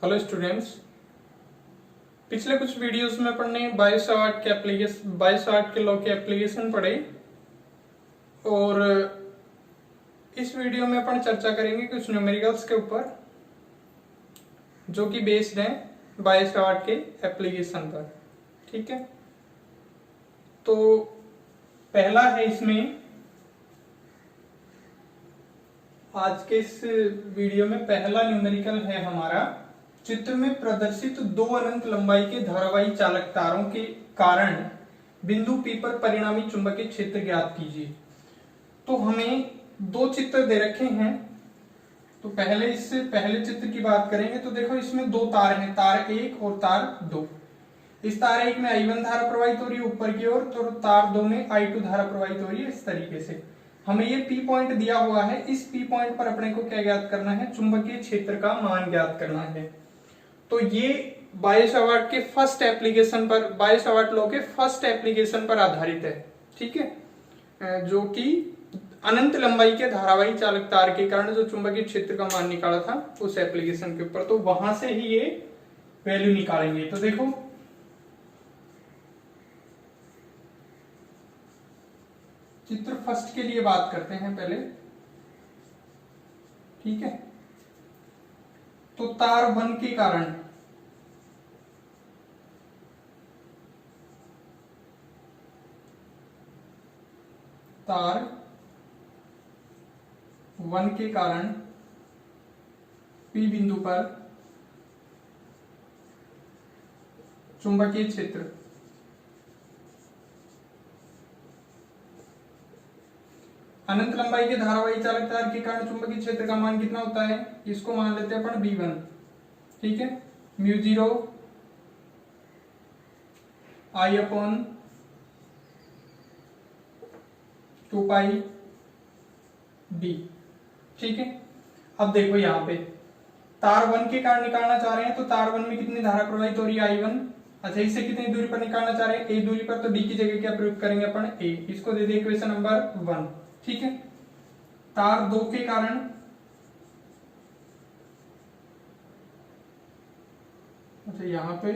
Hello students, पिछले कुछ videos में अपन ने बायोसावर्ट के लॉ के एप्लीकेशन पढ़े और इस वीडियो में अपन चर्चा करेंगे कुछ न्यूमेरिकल्स के ऊपर जो कि बेस्ड हैं बायोसावर्ट के एप्लीकेशन पर। ठीक है, तो पहला है इसमें आज के इस वीडियो में पहला न्यूमेरिकल है हमारा, चित्र में प्रदर्शित दो अनंत लंबाई के धारावाही चालक तारों के कारण बिंदु P पर परिणामी चुंबकीय क्षेत्र ज्ञात कीजिए। तो हमें दो चित्र दे रखे हैं, तो पहले चित्र की बात करेंगे तो देखो इसमें दो तार हैं, तार 1 और तार 2। इस तार 1 में I1 धारा प्रवाहित हो रही है ऊपर की ओर, तो तार 2 में I2 धारा प्रवाहित हो रही है। इस तरीके से हमें ये P पॉइंट दिया हुआ है, इस P पॉइंट पर अपने को क्या ज्ञात करना है, चुंबकीय क्षेत्र का मान ज्ञात करना है। तो ये बायोसावर्ट के फर्स्ट एप्लीकेशन पर, बायोसावर्ट लॉ के फर्स्ट एप्लीकेशन पर आधारित है। ठीक है, जो कि अनंत लंबाई के धारावाही चालक तार के कारण जो चुंबकीय क्षेत्र का मान निकाला था उस एप्लीकेशन के ऊपर, तो वहां से ही ये वैल्यू निकालेंगे। तो देखो चित्र फर्स्ट के लिए बात करते हैं पहले। ठीक है, तो तार 1 के कारण P बिंदु पर चुंबकीय क्षेत्र अनंत लंबाई के धारावाही चालक तार के कारण चुंबकीय क्षेत्र का मान कितना होता है, इसको मान लेते हैं अपन B1। ठीक है, μ0 I/2π d। ठीक है, अब देखो यहाँ पे तार 1 के कारण निकालना चाह रहे हैं, तो तार 1 में कितनी धारा प्रवाहित हो रही है, I1। अच्छा, इसे कितनी दूरी पर निकालना चाह रहे हैं, a दूरी पर, तो d की जगह क्या प्रयोग करेंगे अपन, a। इसको दे दे इक्वेशन नंबर 1। ठीक है, तार 2 के कारण अच्छा यहां पे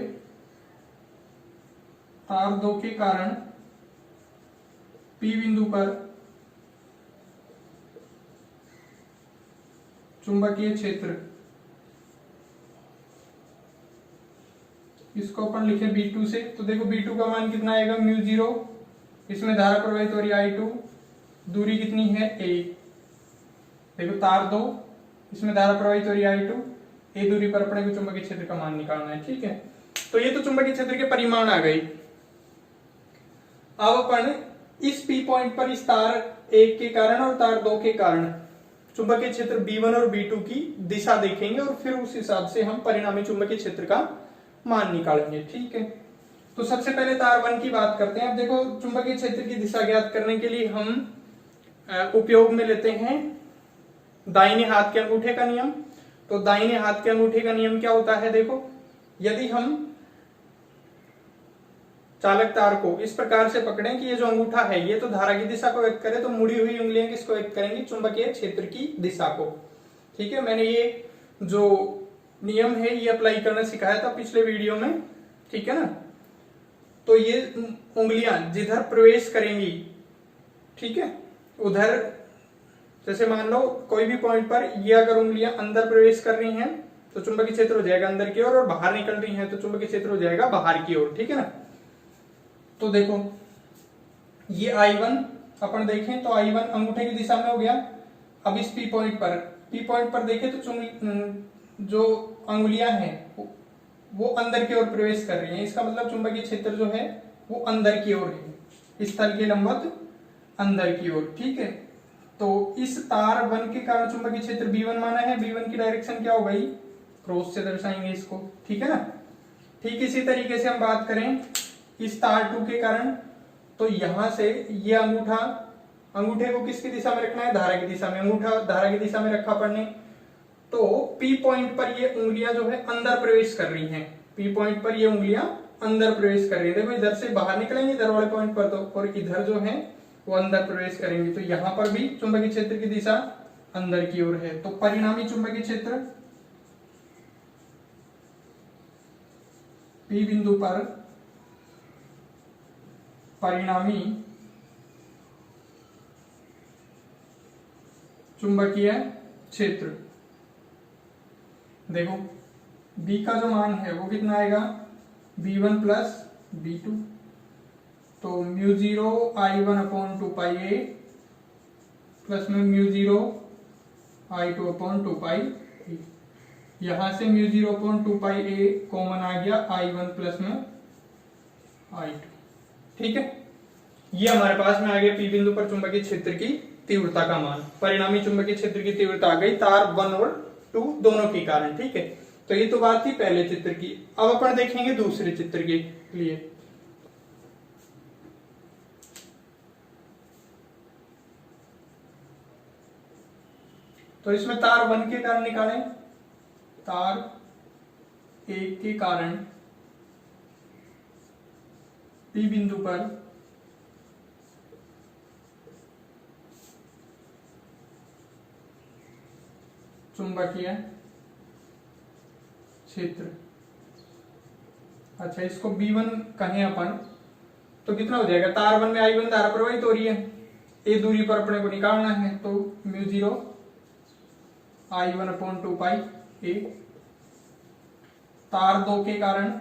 तार 2 के कारण P बिंदु पर चुंबकीय क्षेत्र, इसको अपन लिखे B2 से। तो देखो B2 का मान कितना आएगा, μ0, इसमें धारा प्रवाहित हो रही है I2, दूरी कितनी है a। देखो तार 2, इसमें धारा प्रवाहित हो रही है I2, a दूरी पर अपने को चुंबकीय क्षेत्र का मान निकालना है। ठीक है, तो ये तो चुंबकीय क्षेत्र के परिमाण आ गई। अब अपन इस P पॉइंट पर इस तार 1 के कारण और तार 2 के कारण चुंबकीय क्षेत्र B1 और B2 की दिशा देखेंगे और फिर उस हिसाब से हम परिणामी चुंबकीय क्षेत्र का मान निकालेंगे। ठीक है, तो सबसे पहले तार 1 की बात करते हैं। अब देखो चुंबकीय क्षेत्र की दिशा ज्ञात करने के लिए हम उपयोग में लेते हैं दाहिने हाथ के अंगूठे का नियम। तो दाहिने हाथ के अंगूठे का नियम क्या होता है, देखो यदि हम चालक तार को इस प्रकार से पकड़ें कि ये जो अंगूठा है ये तो धारा की दिशा को व्यक्त करे, तो मुड़ी हुई उंगलियां किसको व्यक्त करेंगी, चुंबकीय क्षेत्र की दिशा को। ठीक है, मैंने ये जो नियम है ये अप्लाई करना सिखाया था पिछले वीडियो में। ठीक है ना, तो ये उंगलियां जिधर प्रवेश करेंगी, ठीक है, उधर जैसे मान लो कोई भी पॉइंट पर ये अगर उंगलियां अंदर प्रवेश कर रही हैं तो चुंबकीय क्षेत्र हो जाएगा अंदर की ओर, और बाहर निकल रही हैं तो चुंबकीय क्षेत्र हो जाएगा बाहर की ओर। ठीक है ना, तो देखो ये I1 अपन देखें तो I1 अंगूठे की दिशा में हो गया। अब इस P पॉइंट पर देखें तो जो अंगुलियां हैं वो अंदर की ओर प्रवेश कर रही हैं, इसका मतलब चुंबकीय क्षेत्र जो है वो अंदर की ओर है, इस तल के लंबवत अंदर की ओर। ठीक है, तो इस तार 1 के कारण चुंबकीय क्षेत्र B1 माना है, B1 की डायरेक्शन क्या हो गई, क्रॉस से दर्शाएंगे इसको। ठीक है ना, ठीक इसी तरीके से हम बात करें इस तार 2 के कारण, तो यहां से ये अंगूठे को किसकी दिशा में रखना है, धारा की दिशा में। अंगूठा धारा की दिशा में रखा अपन ने, तो P पॉइंट पर ये उंगलियां जो है अंदर प्रवेश कर रही हैं। P पॉइंट पर ये उंगलियां अंदर प्रवेश कर रही है, देखो इधर से बाहर निकलेंगे इधर वाले पॉइंट पर, तो और इधर जो है वो अंदर प्रवेश करेंगे, तो यहां पर भी चुंबकीय क्षेत्र की दिशा अंदर की ओर है। तो परिणामी चुंबकीय क्षेत्र P बिंदु पर परिणामी चुंबकीय क्षेत्र। देखो B का जो मान है वो कितना आएगा, B1 प्लस B2, तो mu 0 I1 upon 2πa plus में म्यू 0 I2 अपॉन 2πa। यहां से म्यू 0 अपॉन 2πa कॉमन आ गया, I1 प्लस में I2। ठीक है, ये हमारे पास में आ गया P बिंदु पर चुंबकीय क्षेत्र की तीव्रता का मान। परिणामी चुंबकीय क्षेत्र की तीव्रता आ गई तार 1 और 2 दोनों के कारण। ठीक है, तो ये तो बात थी पहले चित्र की। अब अपन देखेंगे दूसरे चित्र के लिए। तो इसमें तार 1 के कारण निकालें। तार 1 के कारण P बिंदु पर चुंबकीय क्षेत्र। अच्छा, इसको B1 कहें अपन तो कितना हो जाएगा, तार 1 में I1 धारा प्रवाहित हो रही है, ए दूरी पर अपने को निकालना है, तो म्यू 0 I1 अपॉन 2πa। तार 2 के कारण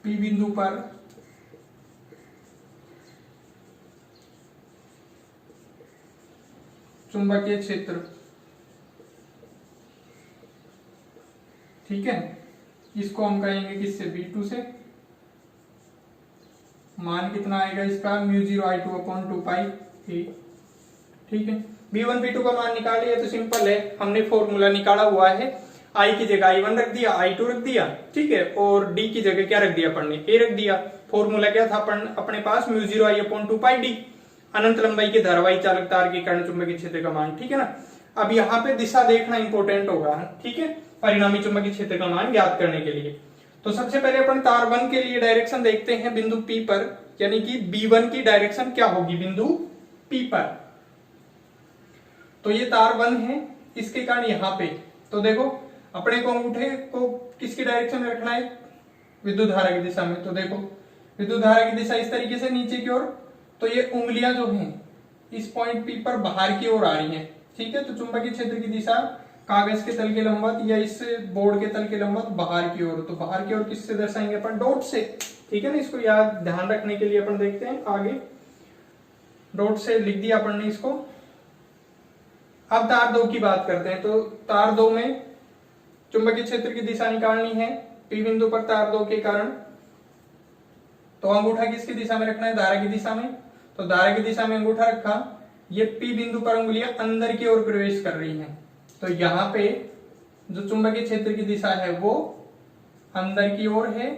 P बिंदु पर चुंबकीय क्षेत्र। ठीक है, इसको हम कहेंगे किससे, B2 से। मान कितना आएगा इसका, म्यू 0 I2 अपॉन 2πa। ठीक है, B1 B2 का मान निकालिए तो सिंपल है, हमने फॉर्मूला निकाला हुआ है। I की जगह I1 रख दिया, I2 रख दिया, ठीक है, और D की जगह क्या रख दिया अपन ने, A रख दिया। फॉर्मूला क्या था अपने पास, म्यू 0 I अपॉन 2πd, अनंत लंबाई के धारावाही चालक तार के कारण चुंबकीय क्षेत्र का मान। ठीक है ना, अब यहाँ पे दिशा देखना इंपॉर्टेंट होगा। ठीक है, परिणामी चुंबकीय क्षेत्र का मान ज्ञात करने के लिए। तो सबसे पहले अपन तार 1 के लिए डायरेक्शन देखते हैं बिंदु P पर, यानी कि B1 की डायरेक्शन क्या होगी बिंदु P पर। तो ये तार 1 है, इसके कारण यहाँ पे तो देखो अपने को अंगूठे को किसकी डायरेक्शन में रखना है, विद्युत धारा की दिशा में। तो देखो विद्युत धारा की दिशा इस तरीके से नीचे की ओर, तो ये उंगलियां जो हैं इस पॉइंट P पर बाहर की ओर आ रही हैं। ठीक है, तो चुंबकीय क्षेत्र की दिशा कागज के तल के लंबवत या इस बोर्ड के तल के लंबवत बाहर की ओर। तो बाहर की ओर किससे दर्शाएंगे अपन, डॉट से। ठीक है ना, इसको याद ध्यान रखने के लिए अपन देखते हैं आगे, डॉट से लिख दिया अपन ने इसको। अब तार 2 की बात करते हैं। तो तार 2 में चुंबकीय क्षेत्र की दिशा निकालनी है P बिंदु पर तार 2 के कारण। तो अंगूठा किसकी दिशा में रखना है, धारा की दिशा में। तो धारा की दिशा में अंगूठा रखा, ये P बिंदु पर उंगलियां अंदर की ओर प्रवेश कर रही हैं। तो यहाँ पे जो चुंबकीय क्षेत्र की दिशा है वो अंदर की ओर है,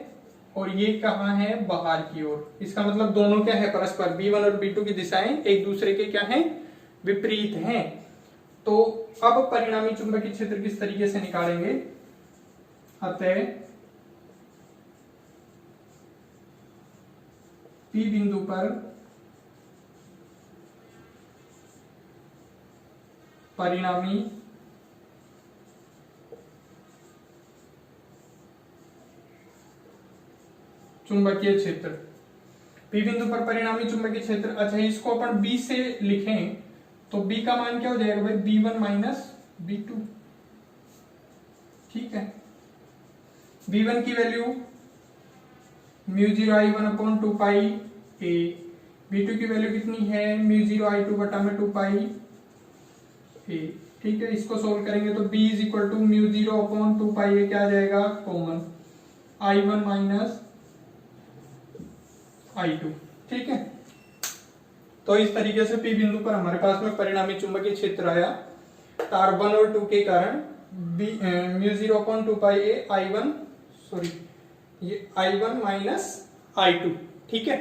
और ये कहाँ है, बाहर की ओर। इसका मतलब दोनों क्या है, परस्पर। B1 और B2 की दिशाएं एक दूसरे के क्या हैं, विपरीत हैं। तो अब परिणामी चुंबकीय क्षेत्र किस तरीके से निकालेंगे, अतः P बिंदु पर परिणामी चुंबकीय क्षेत्र। P बिंदु पर परिणामी चुंबकीय क्षेत्र। अच्छा, इसको अपन B से लिखें तो B का मान क्या हो जाएगा भाई, B1 माइनस B2। ठीक है, B1 की value mu 0 I1 upon 2πa। B2 की वैल्यू कितनी है, म्यू 0 I2 बटा में 2πa। ठीक है, इसको सोल्व करेंगे तो B is equal to mu 0 upon 2πa क्या आ जाएगा, कॉमन I1 माइनस I2। ठीक है, तो इस तरीके से P बिंदु पर हमारे पास में परिणामी चुंबकीय क्षेत्र आया तार 1 और 2 के कारण mu 0 upon 2πa I1 minus I2। ठीक है,